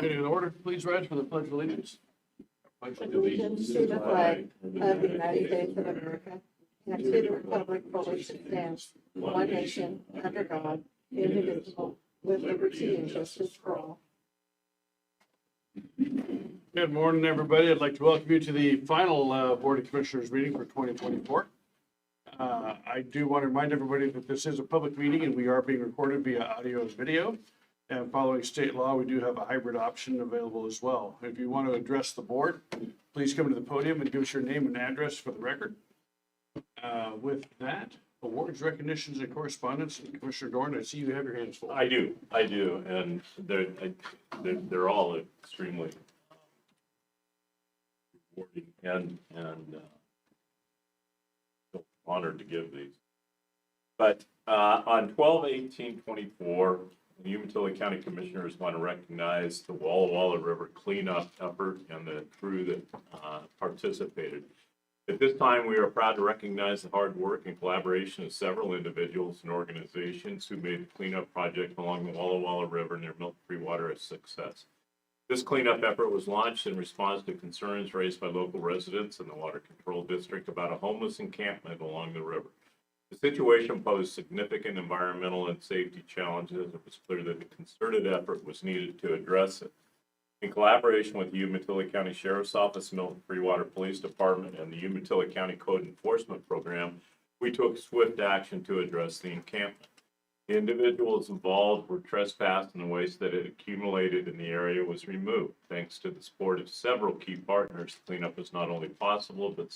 Meeting in order. Please rise for the Pledge of Allegiance. Pledge allegiance to the flag of the United States of America and to the republic for which it stands, one nation, under God, indivisible, with liberty and justice for all. Good morning, everybody. I'd like to welcome you to the final Board of Commissioners meeting for 2024. I do want to remind everybody that this is a public meeting and we are being recorded via audio and video. And following state law, we do have a hybrid option available as well. If you want to address the board, please come to the podium and give us your name and address for the record. With that, awards, recognitions, and correspondence. Commissioner Dorn, I see you have your hands full. I do, and they're all extremely rewarding and honored to give these. But on 12/18/24, the Umatilla County Commissioners want to recognize the Walla Walla River cleanup effort and the crew that participated. At this time, we are proud to recognize the hard work and collaboration of several individuals and organizations who made the cleanup project along the Walla Walla River near Milk Free Water a success. This cleanup effort was launched in response to concerns raised by local residents in the Water Control District about a homeless encampment along the river. The situation posed significant environmental and safety challenges. It was clear that a concerted effort was needed to address it. In collaboration with the Umatilla County Sheriff's Office, Milton Free Water Police Department, and the Umatilla County Code Enforcement Program, we took swift action to address the encampment. The individuals involved were trespassed and the waste that had accumulated in the area was removed. Thanks to the support of several key partners, cleanup was not only possible, but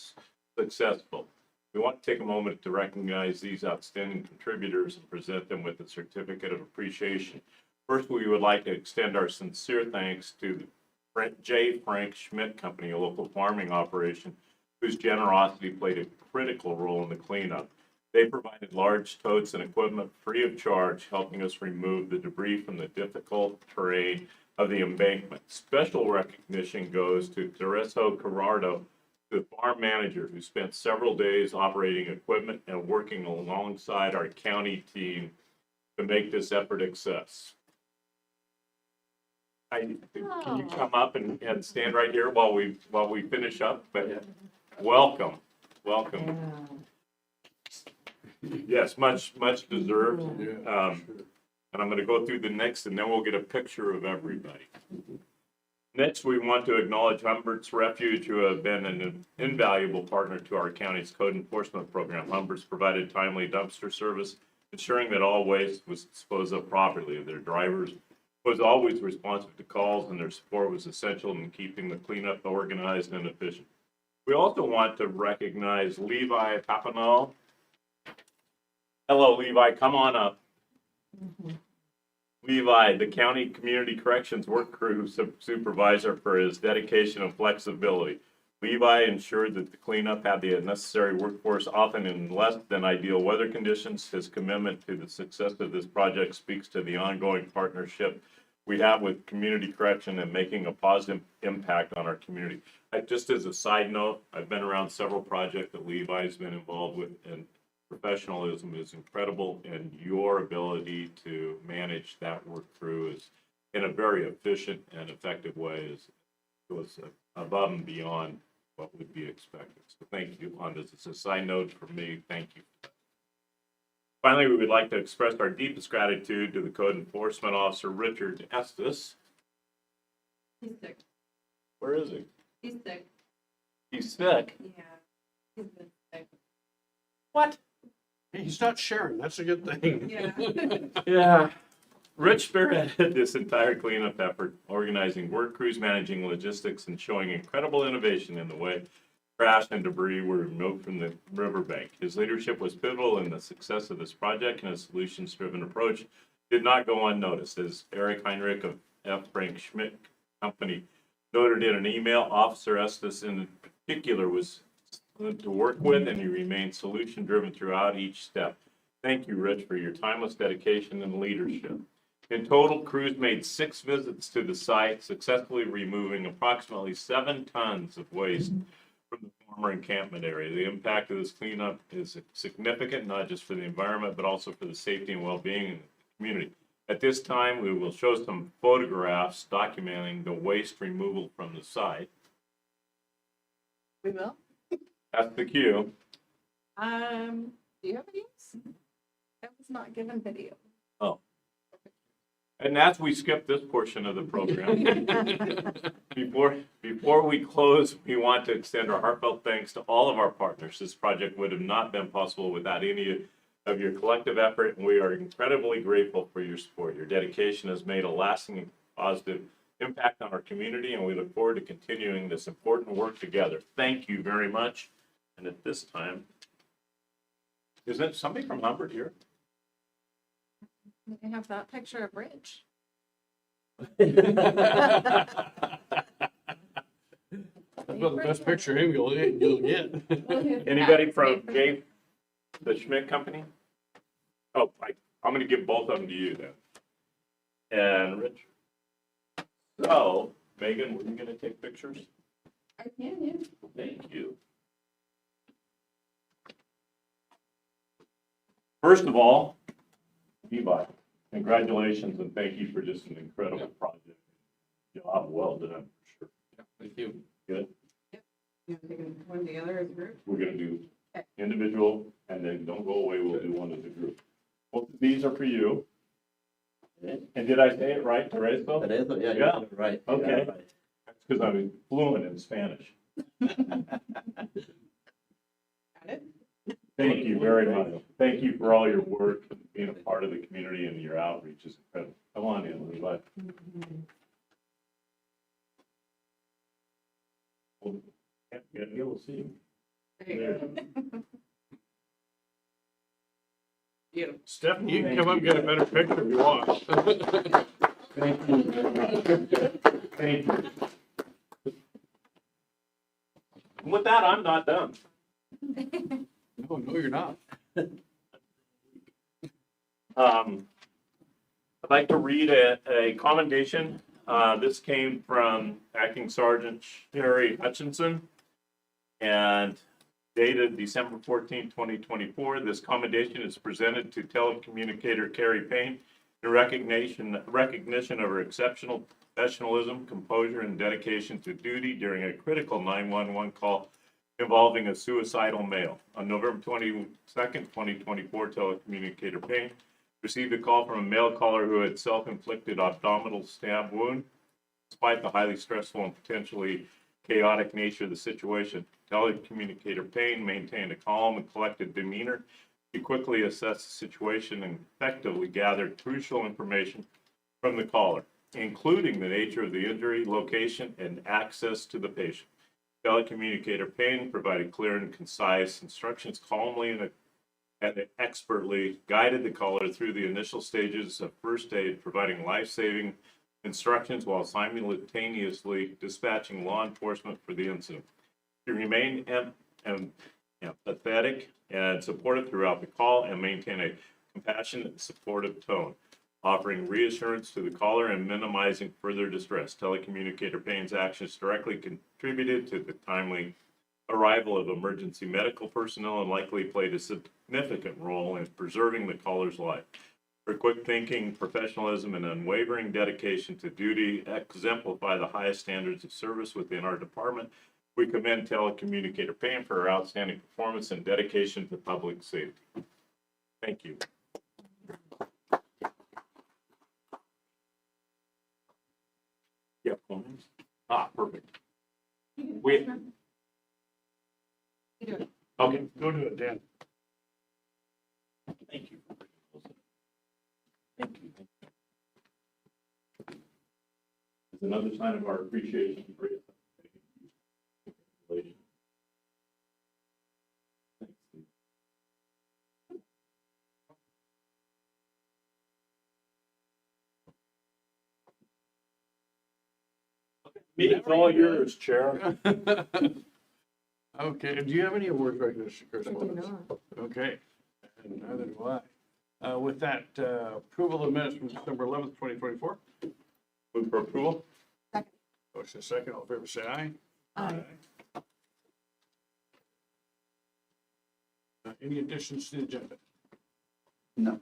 successful. We want to take a moment to recognize these outstanding contributors and present them with a certificate of appreciation. First, we would like to extend our sincere thanks to the J. Frank Schmidt Company, a local farming operation, whose generosity played a critical role in the cleanup. They provided large totes and equipment free of charge, helping us remove the debris from the difficult terrain of the embankment. Special recognition goes to Tereso Carrardo, the farm manager, who spent several days operating equipment and working alongside our county team to make this effort a success. Can you come up and stand right here while we finish up? But welcome. Yes, much deserved. And I'm going to go through the next, and then we'll get a picture of everybody. Next, we want to acknowledge Humbert's Refuge, who have been an invaluable partner to our county's code enforcement program. Humbert's provided timely dumpster service, ensuring that all waste was disposed of properly. Their drivers was always responsive to calls, and their support was essential in keeping the cleanup organized and efficient. We also want to recognize Levi Papineau. Hello, Levi, come on up. Levi, the County Community Corrections Work Crew Supervisor, for his dedication and flexibility. Levi ensured that the cleanup had the necessary workforce, often in less than ideal weather conditions. His commitment to the success of this project speaks to the ongoing partnership we have with community correction and making a positive impact on our community. Just as a side note, I've been around several projects that Levi's been involved with, and professionalism is incredible, and your ability to manage that work through is in a very efficient and effective way was above and beyond what would be expected. So thank you on this. It's a side note for me. Thank you. Finally, we would like to express our deepest gratitude to the Code Enforcement Officer, Richard Estes. He's sick. Where is he? He's sick. He's sick? Yeah. He's been sick. What? He's not sharing. That's a good thing. Yeah. Yeah. Rich spearheaded this entire cleanup effort, organizing work crews, managing logistics, and showing incredible innovation in the way trash and debris were removed from the riverbank. His leadership was pivotal in the success of this project, and his solutions-driven approach did not go unnoticed. As Eric Heinrich of F. Frank Schmidt Company noted in an email, Officer Estes in particular was to work with, and he remained solution-driven throughout each step. Thank you, Rich, for your timeless dedication and leadership. In total, crews made 6 visits to the site, successfully removing approximately 7 tons of waste from the former encampment area. The impact of this cleanup is significant, not just for the environment, but also for the safety and well-being of the community. At this time, we will show some photographs documenting the waste removal from the site. We will. That's the cue. Do you have videos? I was not given video. And as we skip this portion of the program, before we close, we want to extend our heartfelt thanks to all of our partners. This project would have not been possible without any of your collective effort, and we are incredibly grateful for your support. Your dedication has made a lasting and positive impact on our community, and we look forward to continuing this important work together. Thank you very much. And at this time, is that somebody from Hubbard here? I have that picture of Rich. That's about the best picture of him you'll get. Anybody from Jay, the Schmidt Company? Oh, I'm gonna give both of them to you then. And Rich. So, Megan, were you gonna take pictures? I can, yeah. Thank you. First of all, Levi, congratulations and thank you for just an incredible project. Job well done, for sure. Thank you. Good. You want to take one together as a group? We're gonna do individual and then don't go away, we'll do one as a group. Both of these are for you. And did I say it right, Teresa? Teresa, yeah, Yeah. you're right. Okay. You're right. That's because I'm fluent in Spanish. Got it? Thank you very much. Thank you for all your work, being a part of the community and your outreach is incredible. Come on in, Levi. Well, yeah, you'll be able to see him. There you go. Stephanie, you can come up and get a better picture if you want. Thank you very much. Thank you. With that, I'm not done. No, you're not. I'd like to read a commendation. This came from Acting Sergeant Sherry Hutchinson and dated December 14, 2024. This commendation is presented to telecommunicator Carrie Payne in recognition of her exceptional professionalism, composure, and dedication to duty during a critical 911 call involving a suicidal male. On November 22nd, 2024, telecommunicator Payne received a call from a male caller who had self-inflicted abdominal stab wound. Despite the highly stressful and potentially chaotic nature of the situation, telecommunicator Payne maintained a calm and collected demeanor. He quickly assessed the situation and effectively gathered crucial information from the caller, including the nature of the injury, location, and access to the patient. Telecommunicator Payne provided clear and concise instructions, calmly and expertly guided the caller through the initial stages of first aid, providing life-saving instructions while simultaneously dispatching law enforcement for the incident. He remained empathetic and supportive throughout the call and maintained a compassionate and supportive tone, offering reassurance to the caller and minimizing further distress. Telecommunicator Payne's actions directly contributed to the timely arrival of emergency medical personnel and likely played a significant role in preserving the caller's life. Her quick thinking, professionalism, and unwavering dedication to duty exemplify the highest standards of service within our department. We commend Telecommunicator Payne for her outstanding performance and dedication to public safety. Thank you. Yeah, comments? Perfect. We, You do it. okay, Go to it, Dan. thank you. Thank you. It's another sign of our appreciation for you. Thanks, Steve. It's all yours, Chair. Okay, do you have any awards recognition, I do correspondence? not. Okay, and neither do I. With that, approval of minutes from December 11th, 2024. Move for approval? Second. Motion second, all in favor, say aye. Aye. Any additions to the agenda? No.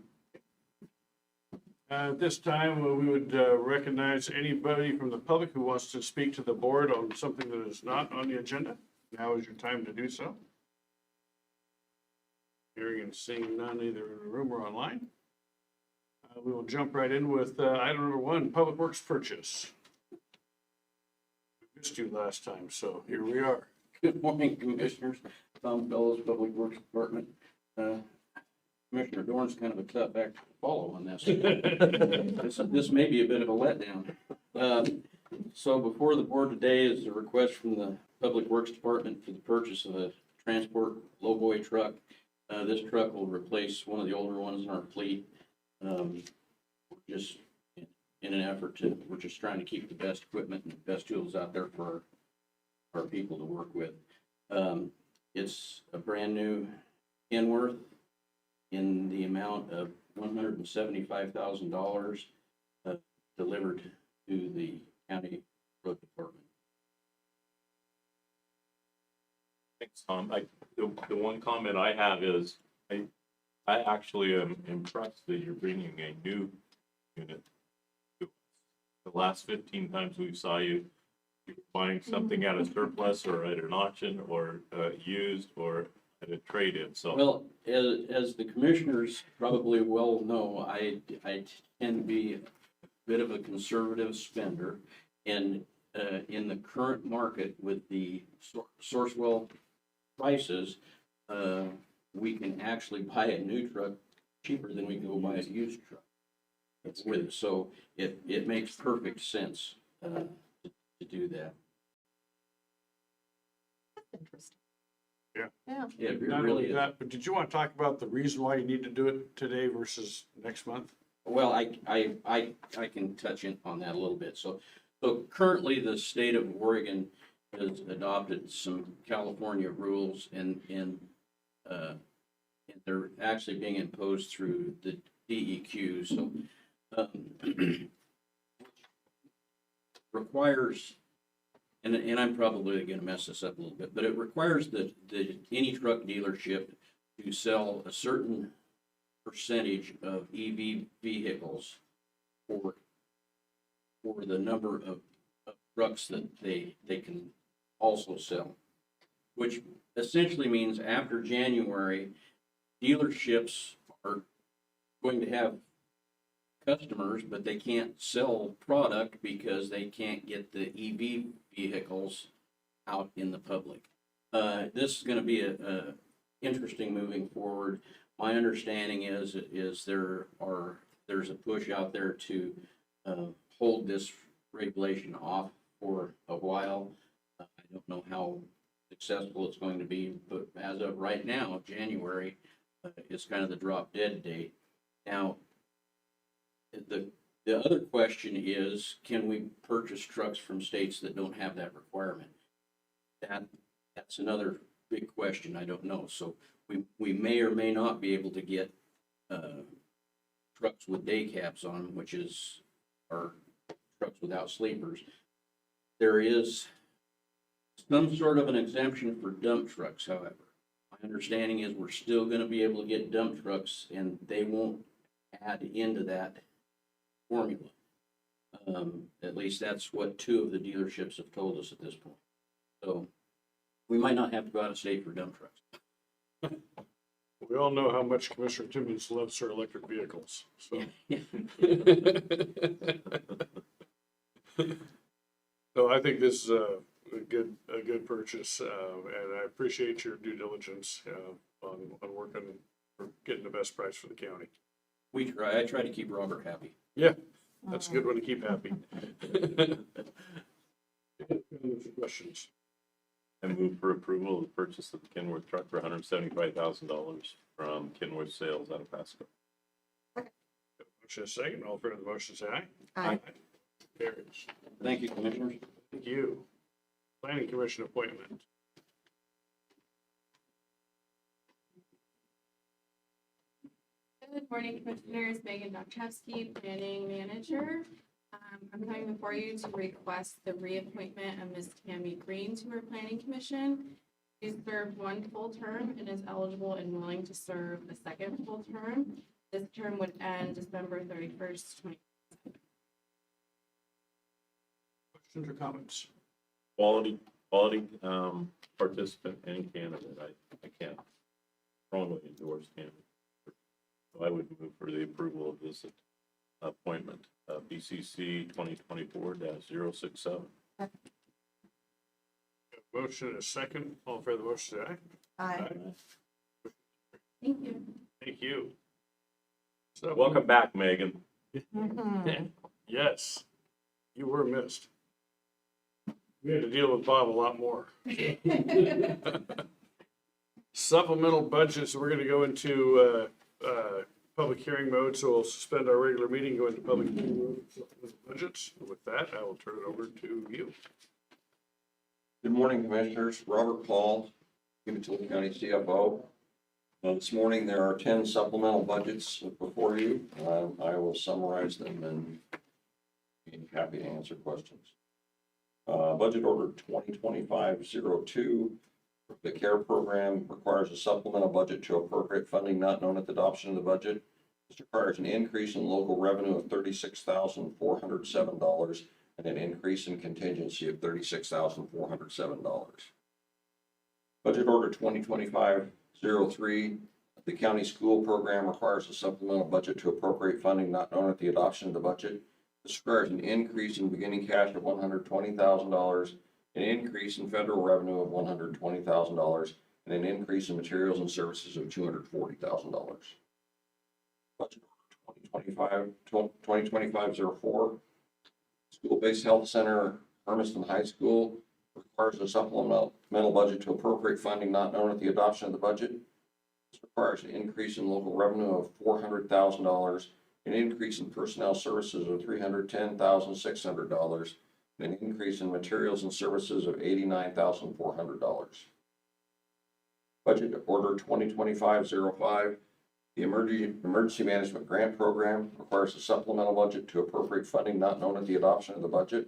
At this time, we would recognize anybody from the public who wants to speak to the board on something that is not on the agenda. Now is your time to do so. Hearing and seeing none either in the room or online. We will jump right in with item number 1, Public Works purchase. We missed you last time, so here we are. Good morning, Commissioners. Tom Bellows, Public Works Department. Commissioner Dorn's kind of a tough act to follow on this. This may be a bit of a letdown. So before the board today is a request from the Public Works Department for the purchase of a transport lowboy truck. This truck will replace one of the older ones in our fleet. Just in an effort to, we're just trying to keep the best equipment and best tools out there for our people to work with. It's a brand new Kenworth in the amount of $175,000 delivered to the county road department. Thanks, Tom. The one comment I have is, I actually am impressed that you're bringing a new unit to us. The last 15 times we saw you, you're buying something at a surplus or at an auction or used or at a trade-in, so. Well, as the commissioners probably well know, I tend to be a bit of a conservative spender. And in the current market with the Sourcewell prices, we can actually buy a new truck cheaper than we can go buy a used truck. So it makes perfect sense to do that. That's interesting. Yeah. Yeah, it Not really only is. that, but did you want to talk about the reason why you need to do it today versus next month? Well, I can touch in on that a little bit. So currently the state of Oregon has adopted some California rules and they're actually being imposed through the DEQ. So requires, and I'm probably going to mess this up a little bit, but it requires that any truck dealership to sell a certain percentage of EV vehicles for the number of trucks that they can also sell, which essentially means after January, dealerships are going to have customers, but they can't sell product because they can't get the EV vehicles out in the public. This is going to be a interesting moving forward. My understanding is there's a push out there to hold this regulation off for a while. I don't know how successful it's going to be, but as of right now, January is kind of the drop dead date. Now, the other question is, can we purchase trucks from states that don't have that requirement? That's another big question. I don't know. So we may or may not be able to get trucks with day caps on them, which is our trucks without sleepers. There is some sort of an exemption for dump trucks, however. My understanding is we're still going to be able to get dump trucks and they won't add into that formula. At least that's what 2 of the dealerships have told us at this point. So we might not have to go out of state for dump trucks. We all know how much Commissioner Timmons loves her electric vehicles, so. So I think this is a good purchase, and I appreciate your due diligence on working for getting the best price for the county. I try to keep Robert happy. Yeah, that's a good one to keep happy. Questions? I move for approval of the purchase of the Kenworth truck for $175,000 from Kenworth Sales out of Pasco. Motion is second. All in favor of the motion, say aye. Aye. Carries. Thank you, Commissioners. Thank you. Planning Commission appointment. Good morning, Commissioners. Megan Dokchowski, Planning Manager. I'm coming before you to request the reappointment of Ms. Tammy Green to her Planning Commission. She's served 1 full term and is eligible and willing to serve a 2nd full term. This term would end December 31st, 2020. Questions or comments? Quality, participant and candidate. I can't strongly endorse candidate. So I would move for the approval of this appointment, BCC 2024-067. Motion and a second. All in favor of the motion, say aye. Aye. Thank you. Thank you. So, Welcome back, Megan. Yes, you were missed. We had to deal with Bob a lot more. Supplemental budgets, we're gonna go into, public hearing mode, so we'll suspend our regular meeting, go into public hearing mode with budgets. With that, I will turn it over to you. Good morning, Commissioners. Robert Paul, Umatilla County CFO. This morning, there are 10 supplemental budgets before you. I will summarize them and be happy to answer questions. Budget Order 2025-02. The CARE program requires a supplemental budget to appropriate funding not known at the adoption of the budget. This requires an increase in local revenue of $36,407 and an increase in contingency of $36,407. Budget Order 2025-03. The county school program requires a supplemental budget to appropriate funding not known at the adoption of the budget. This requires an increase in beginning cash of $120,000, an increase in federal revenue of $120,000, and an increase in materials and services of $240,000. Budget Order 2025-04. School-based health center, Hermiston High School, requires a supplemental budget to appropriate funding not known at the adoption of the budget. This requires an increase in local revenue of $400,000, an increase in personnel services of $310,600, and an increase in materials and services of $89,400. Budget Order 2025-05. The Emergency Management Grant Program requires a supplemental budget to appropriate funding not known at the adoption of the budget.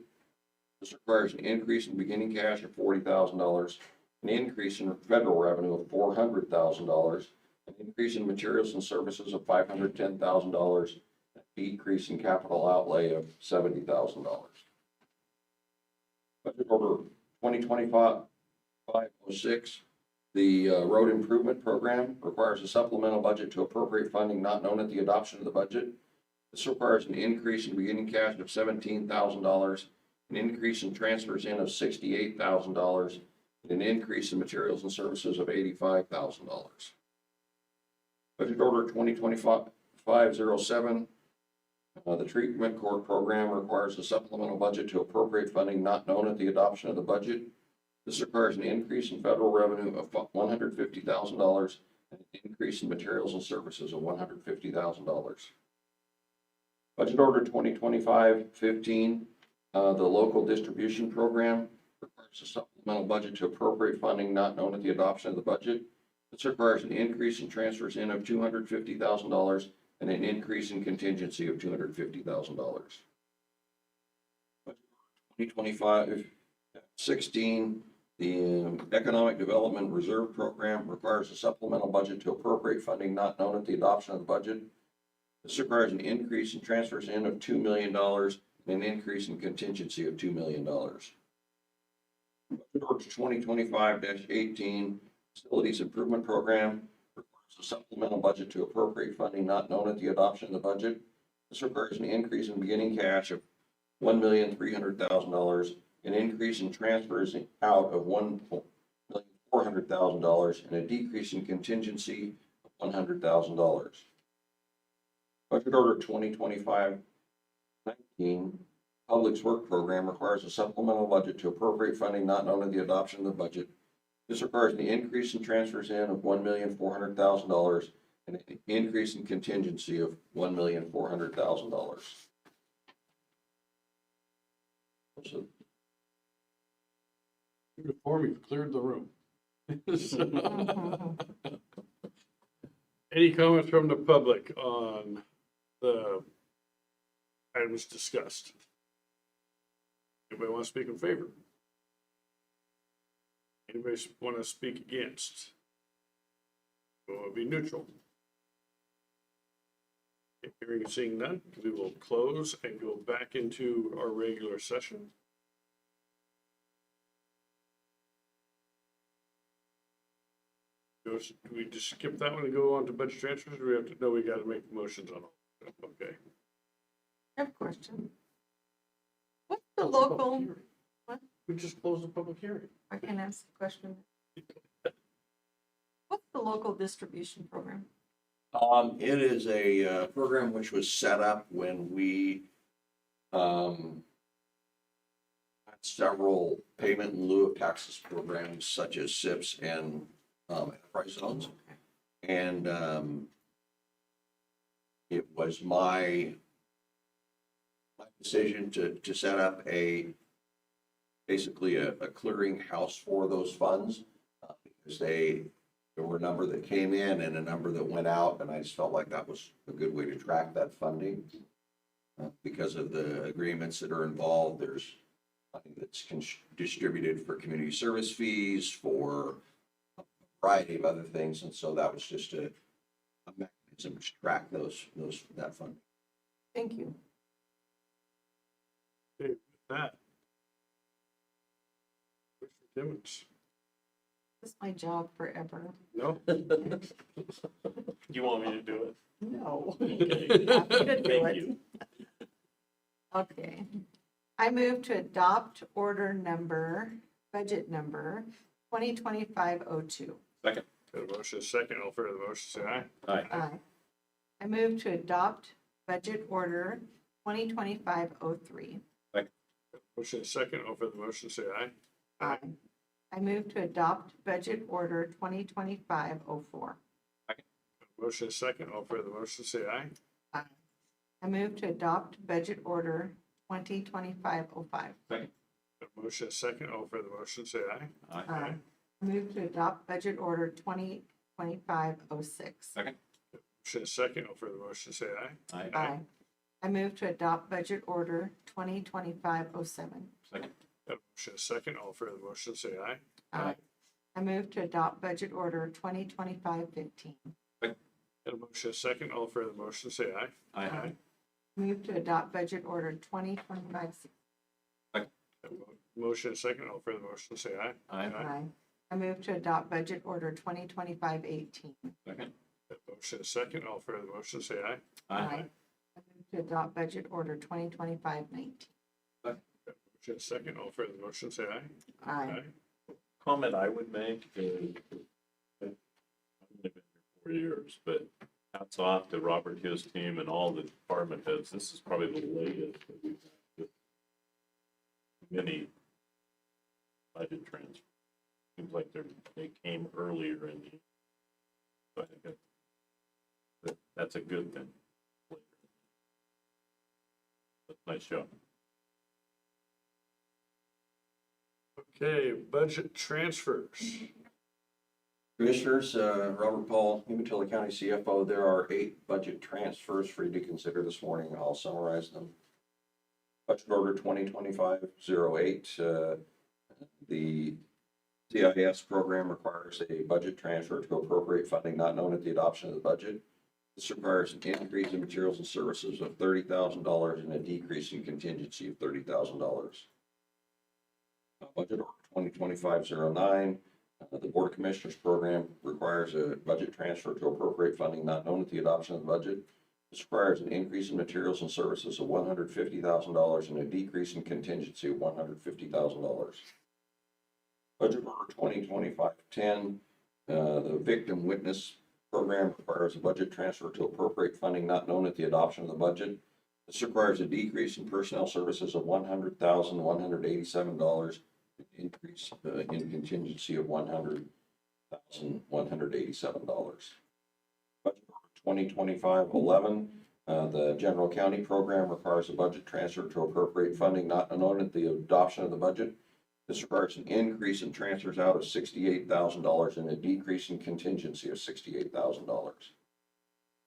This requires an increase in beginning cash of $40,000, an increase in federal revenue of $400,000, an increase in materials and services of $510,000, and a decrease in capital outlay of $70,000. Budget Order 2025-06. The Road Improvement Program requires a supplemental budget to appropriate funding not known at the adoption of the budget. This requires an increase in beginning cash of $17,000, an increase in transfers in of $68,000, and an increase in materials and services of $85,000. Budget Order 2025-07. The Treatment Court Program requires a supplemental budget to appropriate funding not known at the adoption of the budget. This requires an increase in federal revenue of $150,000 and an increase in materials and services of $150,000. Budget Order 2025-15. The Local Distribution Program requires a supplemental budget to appropriate funding not known at the adoption of the budget. This requires an increase in transfers in of $250,000 and an increase in contingency of $250,000. Budget Order 2025-16. The Economic Development Reserve Program requires a supplemental budget to appropriate funding not known at the adoption of the budget. This requires an increase in transfers in of $2 million and an increase in contingency of $2 million. Budget Order 2025-18, Facilities Improvement Program requires a supplemental budget to appropriate funding not known at the adoption of the budget. This requires an increase in beginning cash of $1,300,000, an increase in transfers out of $1,400,000, and a decrease in contingency of $100,000. Budget Order 2025-19, Public Works Program requires a supplemental budget to appropriate funding not known at the adoption of the budget. This requires an increase in transfers in of $1,400,000 and an increase in contingency of $1,400,000. So, Before we've cleared the room. Any comments from the public on the items discussed? Anybody want to speak in favor? Anybody want to speak against? Or be neutral? Hearing and seeing none, we will close and go back into our regular session. Do we just skip that one and go on to budget transfers, or we have to, no, we gotta make motions on all, okay. I have a question. What's the local, We just closed the public hearing. I can ask a question. What's the local distribution program? It is a program which was set up when we had several payment in lieu of taxes programs such as SIPs and enterprise zones. And it was my decision to set up basically a clearinghouse for those funds because there were a number that came in and a number that went out, and I just felt like that was a good way to track that funding. Because of the agreements that are involved, there's money that's distributed for community service fees, for a variety of other things, and so that was just a mechanism to track that funding. Thank you. Okay, with that. Mr. Timmons? This is my job forever. No? You want me to do it? No. Thank you. Okay. I move to adopt budget number 2025-02. Second. Got a motion, a second, all fair to the motion, say aye. Aye. Aye. I move to adopt budget order 2025-03. Motion, a second, all fair to the motion, say aye. Aye. I move to adopt budget order 2025-04. Motion, a second, all fair to the motion, say aye. Aye. I move to adopt budget order 2025-05. Motion, a second, all fair to the motion, say aye. Aye. I move to adopt budget order 2025-06. Motion, a second, all fair to the motion, say aye. Aye. I move to adopt budget order 2025-07. Motion, a second, all fair to the motion, say aye. Aye. I move to adopt budget order 2025-15. Got a motion, a second, all fair to the motion, say aye. Aye. Move to adopt budget order 2025-16. Motion, a second, all fair to the motion, say aye. Aye. I move to adopt budget order 2025-18. Motion, a second, all fair to the motion, say aye. Aye. I move to adopt budget order 2025-19. Motion, a second, all fair to the motion, say aye. Aye. Comment I would make is, I've only been here 4 years, but hats off to Robert, his team, and all the department heads. This is probably the latest that we've had many budget transfers. Seems like they came earlier in the, so I think that's a good thing. Nice job. Okay, budget transfers. Commissioners, Robert Paul, Umatilla County CFO, there are 8 budget transfers for you to consider this morning. I'll summarize them. Budget order 2025-08, the CIS program requires a budget transfer to appropriate funding not known at the adoption of the budget. This requires an increase in materials and services of $30,000 and a decrease in contingency of $30,000. Budget order 2025-09, the Board of Commissioners program requires a budget transfer to appropriate funding not known at the adoption of the budget. This requires an increase in materials and services of $150,000 and a decrease in contingency of $150,000. Budget order 2025-10, the Victim Witness program requires a budget transfer to appropriate funding not known at the adoption of the budget. This requires a decrease in personnel services of $100,187, an increase in contingency of $100,187. Budget order 2025-11, the General County program requires a budget transfer to appropriate funding not known at the adoption of the budget. This requires an increase in transfers out of $68,000 and a decrease in contingency of $68,000.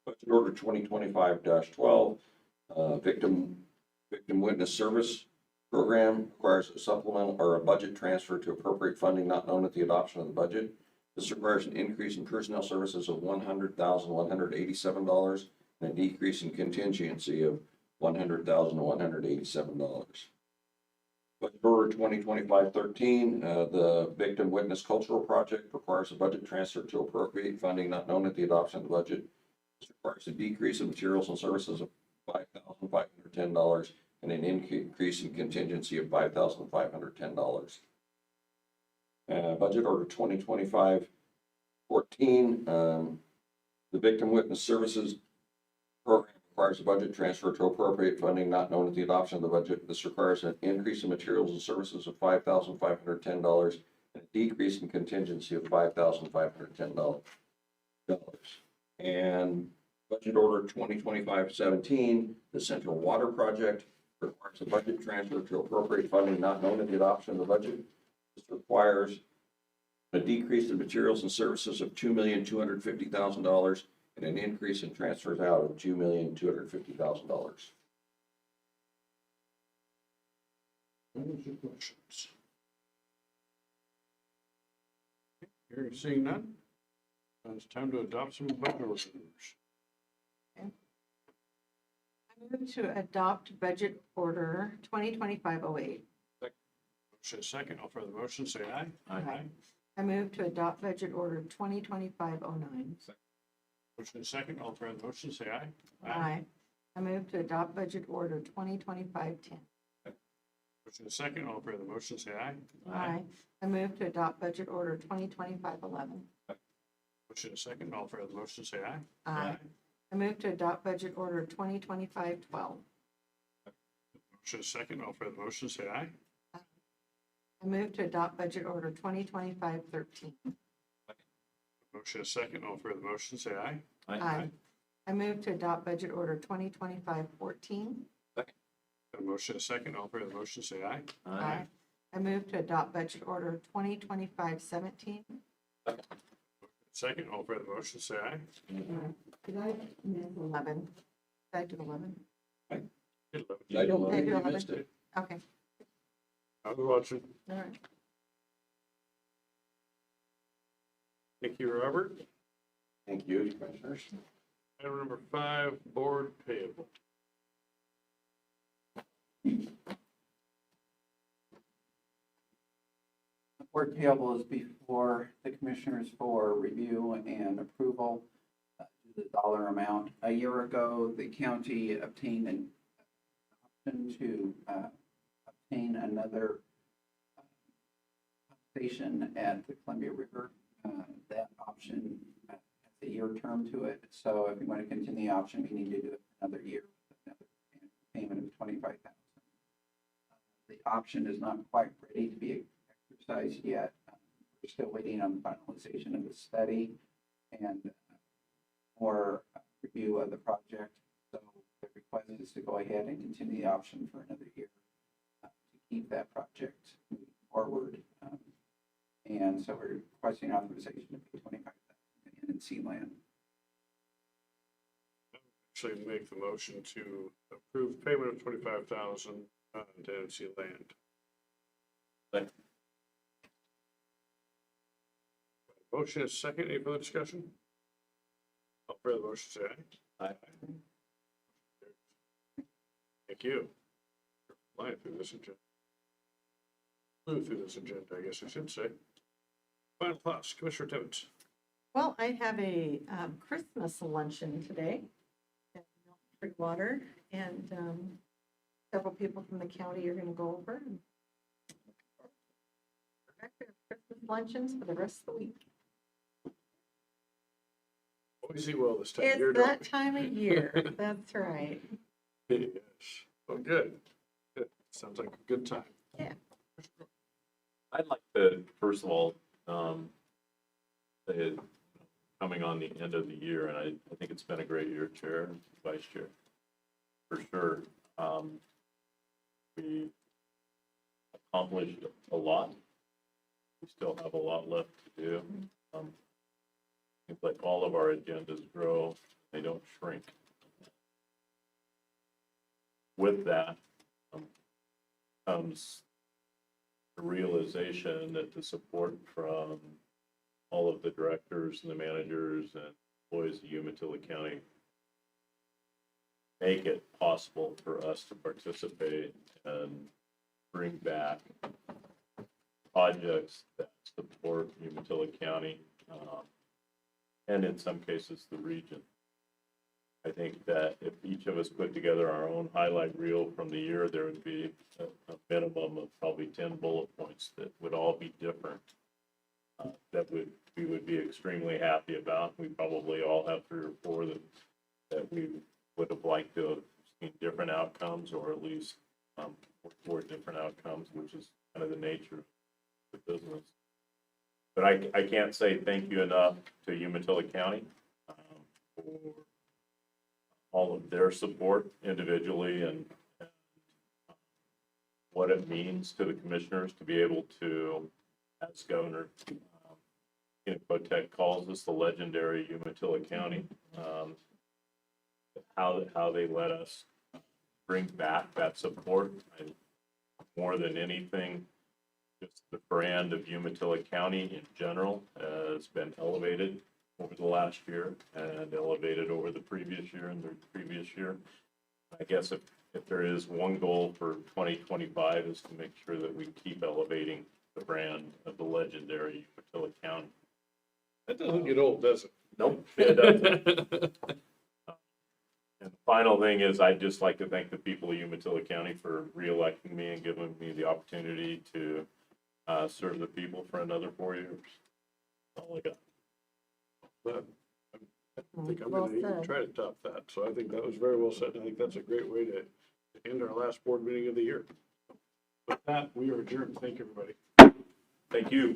Budget order 2025-12, Victim Witness Service program requires a supplemental or a budget transfer to appropriate funding not known at the adoption of the budget. This requires an increase in personnel services of $100,187, and a decrease in contingency of $100,187. Budget Order 2025-13, the Victim Witness Cultural Project requires a budget transfer to appropriate funding not known at the adoption of the budget. This requires a decrease in materials and services of $5,510 and an increase in contingency of $5,510. Budget Order 2025-14, the Victim Witness Services Program requires a budget transfer to appropriate funding not known at the adoption of the budget. This requires an increase in materials and services of $5,510 and a decrease in contingency of $5,510. And Budget Order 2025-17, the Central Water Project requires a budget transfer to appropriate funding not known at the adoption of the budget. This requires a decrease in materials and services of $2,250,000 and an increase in transfers out of $2,250,000. Any questions? Hearing, seeing none. It's time to adopt some budget orders. I move to adopt budget order 2025-08. Motion is second. All for the motion, say aye. Aye. I move to adopt budget order 2025-09. Motion is second. All for the motion, say aye. Aye. I move to adopt budget order 2025-10. Motion is second. All for the motion, say aye. Aye. I move to adopt budget order 2025-11. Motion is second. All for the motion, say aye. Aye. I move to adopt budget order 2025-12. Motion is second. All for the motion, say aye. I move to adopt budget order 2025-13. Motion is second. All for the motion, say aye. Aye. I move to adopt budget order 2025-14. Motion is second. All for the motion, say aye. Aye. I move to adopt budget order 2025-17. Second. All for the motion, say aye. Did I miss 11? Did I do 11? I don't Did I think do you 11? missed it. Okay, I was watching. all right. Thank you, Robert. Thank you, Commissioners. Item number 5, board payable. Board payable is before the commissioners for review and approval. The dollar amount. A year ago, the county obtained an option to obtain another station at the Columbia River. That option has a year term to it. So if you want to continue the option, we need to do it another year, another payment of $25,000. The option is not quite ready to be exercised yet. We're still waiting on finalization of the study and more review of the project. So the request is to go ahead and continue the option for another year to keep that project moving forward. And so we're requesting authorization to pay $25,000 in sea land. Actually, make the motion to approve payment of $25,000 to NC Land. Second. Motion is second. Any further discussion? All for the motion, say aye. Aye. Thank you. Flying through this agenda. Flew through this agenda, I guess I should say. Final thoughts, Commissioner Timmons. Well, I have a Christmas luncheon today at Free Water, and several people from the county are going to go over. And Christmas luncheons for the rest of the week. Always see well this time of year. It's that time of year. That's right. Yes. Well, good. Good. Sounds like a good time. Yeah. I'd like to, first of all, say, coming on the end of the year, and I think it's been a great year, Chair, Vice Chair, for sure. We accomplished a lot. We still have a lot left to do. Seems like all of our agendas grow, they don't shrink. With that comes the realization that the support from all of the directors and the managers and employees of Umatilla County make it possible for us to participate and bring back projects that support Umatilla County, and in some cases, the region. I think that if each of us put together our own highlight reel from the year, there would be a minimum of probably 10 bullet points that would all be different, that we would be extremely happy about. We probably all have 3 or 4 that we would have liked to have seen different outcomes, or at least work toward different outcomes, which is kind of the nature of the business. But I can't say thank you enough to Umatilla County for all of their support individually, and what it means to the commissioners to be able to, as Governor Kotek calls us, the legendary Umatilla County, how they let us bring back that support. More than anything, just the brand of Umatilla County in general has been elevated over the last year and elevated over the previous year and the previous year. I guess if there is one goal for 2025 is to make sure that we keep elevating the brand of the legendary Umatilla County. That doesn't get old, does it? Nope, it doesn't. And the final thing is, I'd just like to thank the people of Umatilla County for reelecting me and giving me the opportunity to serve the people for another 4 years. That's all I got. But I think I'm Well gonna even said. try to top that, so I think that was very well said. I think that's a great way to end our last board meeting of the year. With that, we are adjourned. Thank you, everybody. Thank you.